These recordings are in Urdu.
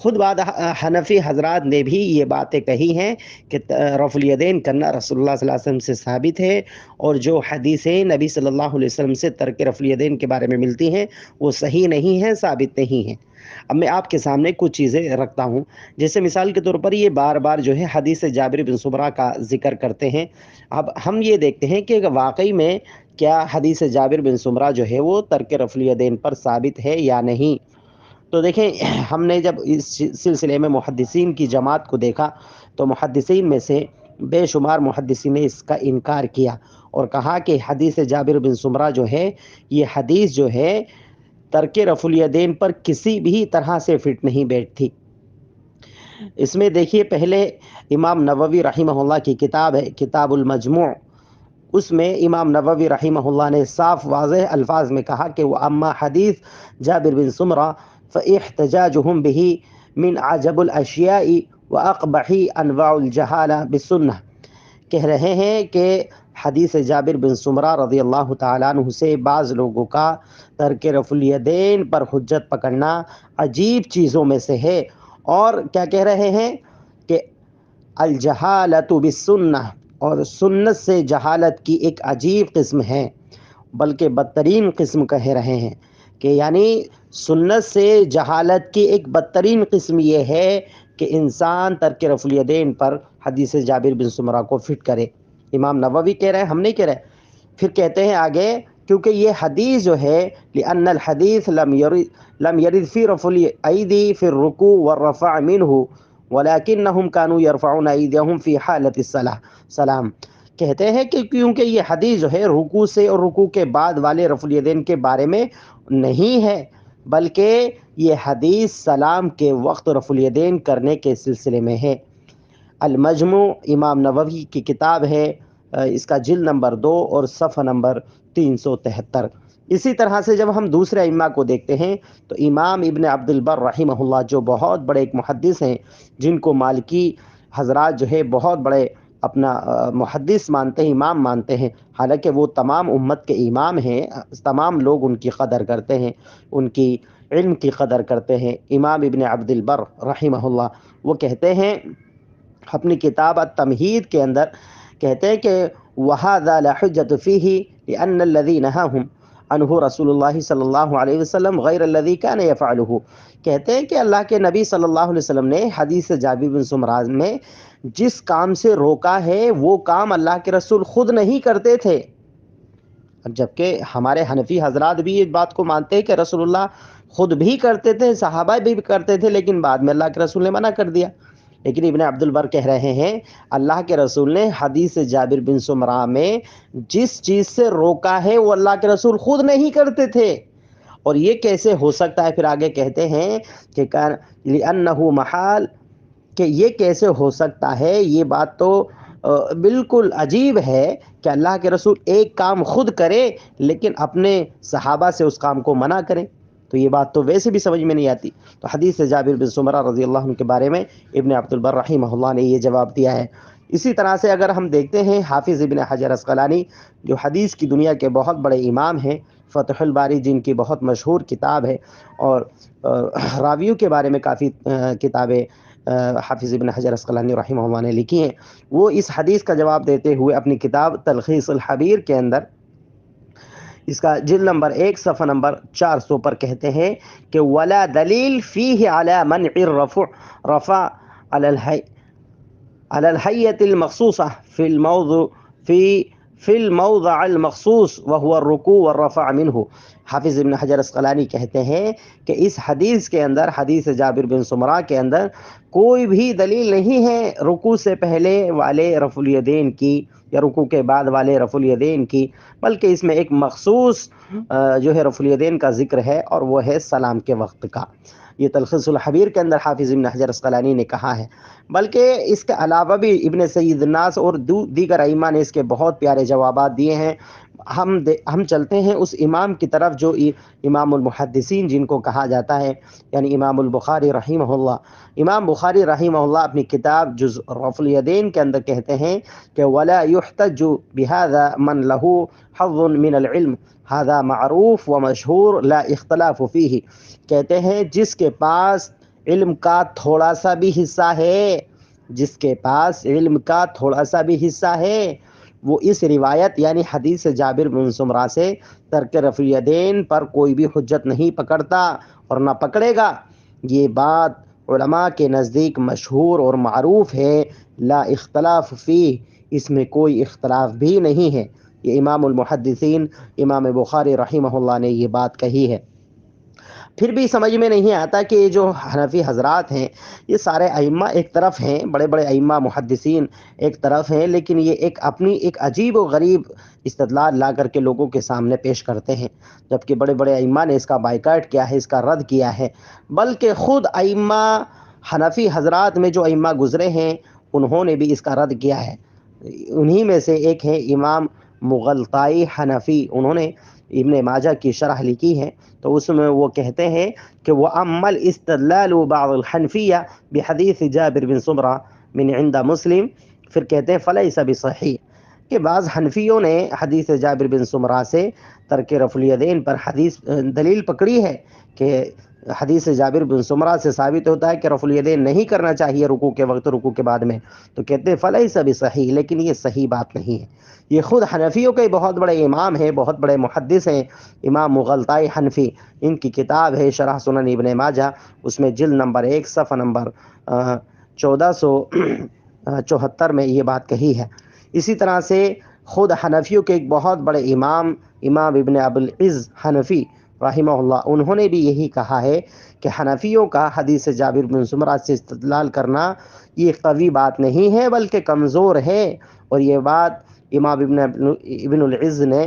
خود بعد حنفی حضرات نے بھی یہ باتیں کہی ہیں کہ رفع الیدین کرنا رسول اللہ صلی اللہ علیہ وسلم سے ثابت ہے، اور جو حدیثیں نبی صلی اللہ علیہ وسلم سے ترک رفع الیدین کے بارے میں ملتی ہیں وہ صحیح نہیں ہیں، ثابت نہیں ہیں۔ اب میں آپ کے سامنے کچھ چیزیں رکھتا ہوں، جیسے مثال کے طور پر یہ بار بار جو ہے حدیث جابر بن سمرہ کا ذکر کرتے ہیں۔ اب ہم یہ دیکھتے ہیں کہ واقعی میں کیا حدیث جابر بن سمرہ جو ہے وہ ترک رفع الیدین پر ثابت ہے یا نہیں۔ تو دیکھیں، ہم نے جب اس سلسلے میں محدثین کی جماعت کو دیکھا تو محدثین میں سے بے شمار محدثین نے اس کا انکار کیا اور کہا کہ حدیث جابر بن سمرہ جو ہے یہ حدیث جو ہے ترک رفع الیدین پر کسی بھی طرح سے فٹ نہیں بیٹھتی۔ اس میں دیکھیے، پہلے امام نووی رحمہ اللہ کی کتاب ہے کتاب المجموع، اس میں امام نووی رحمہ اللہ نے صاف واضح الفاظ میں کہا کہ وہ اما حدیث جابر بن سمرہ فاحتجاجهم به من عجب الاشیاء واقبح انواع الجہالہ بالسنہ، کہہ رہے ہیں کہ حدیث جابر بن سمرہ رضی اللہ تعالیٰ عنہ سے بعض لوگوں کا ترک رفع الیدین پر حجت پکڑنا عجیب چیزوں میں سے ہے، اور کیا کہہ رہے ہیں کہ الجہالۃ بالسنہ، اور سنت سے جہالت کی ایک عجیب قسم ہے، بلکہ بدترین قسم کہہ رہے ہیں کہ یعنی سنت سے جہالت کی ایک بدترین قسم یہ ہے کہ انسان ترک رفع الیدین پر حدیث جابر بن سمرہ کو فٹ کرے۔ امام نووی کہہ رہے ہیں، ہم نہیں کہہ رہے۔ پھر کہتے ہیں آگے، کیونکہ یہ حدیث جو ہے لأن الحدیث لم يرد فی رفع الایدی فی الرکوع والرفع منہ ولکنہم کانوا یرفعون ایدیہم فی حالت السلام، کہتے ہیں کہ کیونکہ یہ حدیث جو ہے رکوع سے اور رکوع کے بعد والے رفع الیدین کے بارے میں نہیں ہے، بلکہ یہ حدیث سلام کے وقت رفع الیدین کرنے کے سلسلے میں ہے۔ المجموع امام نووی کی کتاب ہے، اس کا جلد نمبر 2 اور صفحہ نمبر 373۔ اسی طرح سے جب ہم دوسرے ائمہ کو دیکھتے ہیں تو امام ابن عبد البر رحمہ اللہ جو بہت بڑے ایک محدث ہیں، جن کو مالکی حضرات جو ہے بہت بڑے اپنا محدث مانتے ہیں، امام مانتے ہیں، حالانکہ وہ تمام امت کے امام ہیں، تمام لوگ ان کی قدر کرتے ہیں، ان کی علم کی قدر کرتے ہیں۔ امام ابن عبد البر رحمہ اللہ وہ کہتے ہیں اپنی کتاب التمہید کے اندر، کہتے ہیں کہ وَهَذَا لَا حُجَّةَ فِيهِ لِأَنَّ الَّذِي نَهَاهُمْ عنہ رسول اللہ صلی اللہ علیہ وسلم غیر الذی کان یفعلہ، کہتے ہیں کہ اللہ کے نبی صلی اللہ علیہ وسلم نے حدیث جابر بن سمرہ میں جس کام سے روکا ہے وہ کام اللہ کے رسول خود نہیں کرتے تھے، جبکہ ہمارے حنفی حضرات بھی اس بات کو مانتے ہیں کہ رسول اللہ خود بھی کرتے تھے، صحابہ بھی کرتے تھے، لیکن بعد میں اللہ کے رسول نے منع کر دیا۔ لیکن ابن عبد البر کہہ رہے ہیں اللہ کے رسول نے حدیث جابر بن سمرہ میں جس چیز سے روکا ہے وہ اللہ کے رسول خود نہیں کرتے تھے، اور یہ کیسے ہو سکتا ہے؟ پھر آگے کہتے ہیں کہ لِأَنَّهُ محال، کہ یہ کیسے ہو سکتا ہے، یہ بات تو بالکل عجیب ہے کہ اللہ کے رسول ایک کام خود کرے لیکن اپنے صحابہ سے اس کام کو منع کریں، تو یہ بات تو ویسے بھی سمجھ میں نہیں آتی۔ تو حدیث جابر بن سمرہ رضی اللہ عنہ کے بارے میں ابن عبد البر رحمہ اللہ نے یہ جواب دیا ہے۔ اسی طرح سے اگر ہم دیکھتے ہیں حافظ ابن حجر عسقلانی جو حدیث کی دنیا کے بہت بڑے امام ہیں، فتح الباری جن کی بہت مشہور کتاب ہے، اور راویوں کے بارے میں کافی کتابیں حافظ ابن حجر عسقلانی رحمہ اللہ نے لکھی ہیں، وہ اس حدیث کا جواب دیتے ہوئے اپنی کتاب تلخیص الحبیر کے اندر اس کا جلد نمبر 1 صفحہ نمبر 400 پر کہتے ہیں کہ ولا دلیل فیہ علی منع رفع علی الحیۃ المخصوصہ فی الموضع المخصوص وهو الرکوع والرفع منہ۔ حافظ ابن حجر عسقلانی کہتے ہیں کہ اس حدیث کے اندر، حدیث جابر بن سمرہ کے اندر کوئی بھی دلیل نہیں ہے رکوع سے پہلے والے رفع الیدین کی یا رکوع کے بعد والے رفع الیدین کی، بلکہ اس میں ایک مخصوص جو ہے رفع الیدین کا ذکر ہے، اور وہ ہے سلام کے وقت کا۔ یہ تلخیص الحبیر کے اندر حافظ ابن حجر عسقلانی نے کہا ہے۔ بلکہ اس کے علاوہ بھی ابن سید الناس اور دیگر ائمہ نے اس کے بہت پیارے جوابات دیے ہیں۔ ہم چلتے ہیں اس امام کی طرف جو امام المحدثین جن کو کہا جاتا ہے، یعنی امام البخاری رحمہ اللہ۔ امام بخاری رحمہ اللہ اپنی کتاب جز رفع الیدین کے اندر کہتے ہیں کہ ولا يحتج بهذا من له حظ من العلم هذا معروف و مشہور لا اختلاف فیہ، کہتے ہیں جس کے پاس علم کا تھوڑا سا بھی حصہ ہے، جس کے پاس علم کا تھوڑا سا بھی حصہ ہے، وہ اس روایت یعنی حدیث جابر بن سمرہ سے ترک رفع الیدین پر کوئی بھی حجت نہیں پکڑتا اور نہ پکڑے گا۔ یہ بات علماء کے نزدیک مشہور اور معروف ہے، لا اختلاف فیہ، اس میں کوئی اختلاف بھی نہیں ہے۔ یہ امام المحدثین امام بخاری رحمہ اللہ نے یہ بات کہی ہے۔ پھر بھی سمجھ میں نہیں آتا کہ یہ جو حنفی حضرات ہیں یہ سارے ائمہ ایک طرف ہیں، بڑے بڑے ائمہ محدثین ایک طرف ہیں، لیکن یہ ایک اپنی ایک عجیب و غریب استدلال لا کر کے لوگوں کے سامنے پیش کرتے ہیں، جبکہ بڑے بڑے ائمہ نے اس کا بائیکاٹ کیا ہے، اس کا رد کیا ہے، بلکہ خود ائمہ حنفی حضرات میں جو ائمہ گزرے ہیں انہوں نے بھی اس کا رد کیا ہے۔ انہی میں سے ایک ہے امام مغلطائی حنفی، انہوں نے ابن ماجہ کی شرح لکھی ہے، تو اس میں وہ کہتے ہیں کہ وَأَمَّا الْإِسْتِدْلَالُ بَعْضُ الْحَنْفِيَّةِ بِحَدِيثِ جابر بن سمرہ من عند مسلم، پھر کہتے ہیں فَلَيْسَ بِصَحِيح، کہ بعض حنفیوں نے حدیث جابر بن سمرہ سے ترک رفع الیدین پر حدیث دلیل پکڑی ہے کہ حدیث جابر بن سمرہ سے ثابت ہوتا ہے کہ رفع الیدین نہیں کرنا چاہیے رکوع کے وقت، رکوع کے بعد میں، تو کہتے ہیں فَلَيْسَ بِصَحِيح، لیکن یہ صحیح بات نہیں ہے۔ یہ خود حنفیوں کے بہت بڑے امام ہیں، بہت بڑے محدث ہیں، امام مغلطائی حنفی، ان کی کتاب ہے شرح سنن ابن ماجہ، اس میں جلد نمبر 1 صفحہ نمبر 1474 میں یہ بات کہی ہے۔ اسی طرح سے خود حنفیوں کے ایک بہت بڑے امام ابن ابوالعز حنفی رحمہ اللہ، انہوں نے بھی یہی کہا ہے کہ حنفیوں کا حدیث جابر بن سمرہ سے استدلال کرنا یہ قوی بات نہیں ہے بلکہ کمزور ہے، اور یہ بات امام ابن العز نے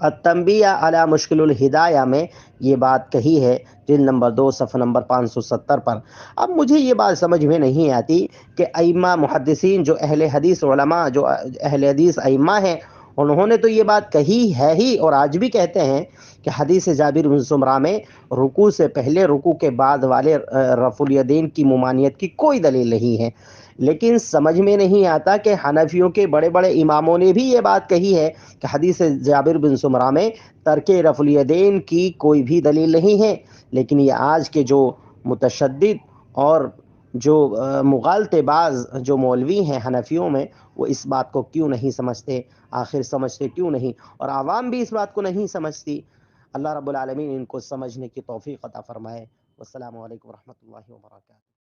التنبیہ علی مشکل الہدایہ میں یہ بات کہی ہے، جلد نمبر 2 صفحہ نمبر 570 پر۔ اب مجھے یہ بات سمجھ میں نہیں آتی کہ ائمہ محدثین جو اہل حدیث علماء، جو اہل حدیث ائمہ ہیں، انہوں نے تو یہ بات کہی ہے ہی، اور آج بھی کہتے ہیں کہ حدیث جابر بن سمرہ میں رکوع سے پہلے رکوع کے بعد والے رفع الیدین کی ممانعت کی کوئی دلیل نہیں ہے، لیکن سمجھ میں نہیں آتا کہ حنفیوں کے بڑے بڑے اماموں نے بھی یہ بات کہی ہے کہ حدیث جابر بن سمرہ میں ترک رفع الیدین کی کوئی بھی دلیل نہیں ہے، لیکن یہ آج کے جو متشدد اور جو مغالطے باز جو مولوی ہیں حنفیوں میں، وہ اس بات کو کیوں نہیں سمجھتے؟ آخر سمجھتے کیوں نہیں؟ اور عوام بھی اس بات کو نہیں سمجھتی۔ اللہ رب العالمین ان کو سمجھنے کی توفیق عطا فرمائے۔ والسلام علیکم ورحمۃ اللہ وبرکاتہ۔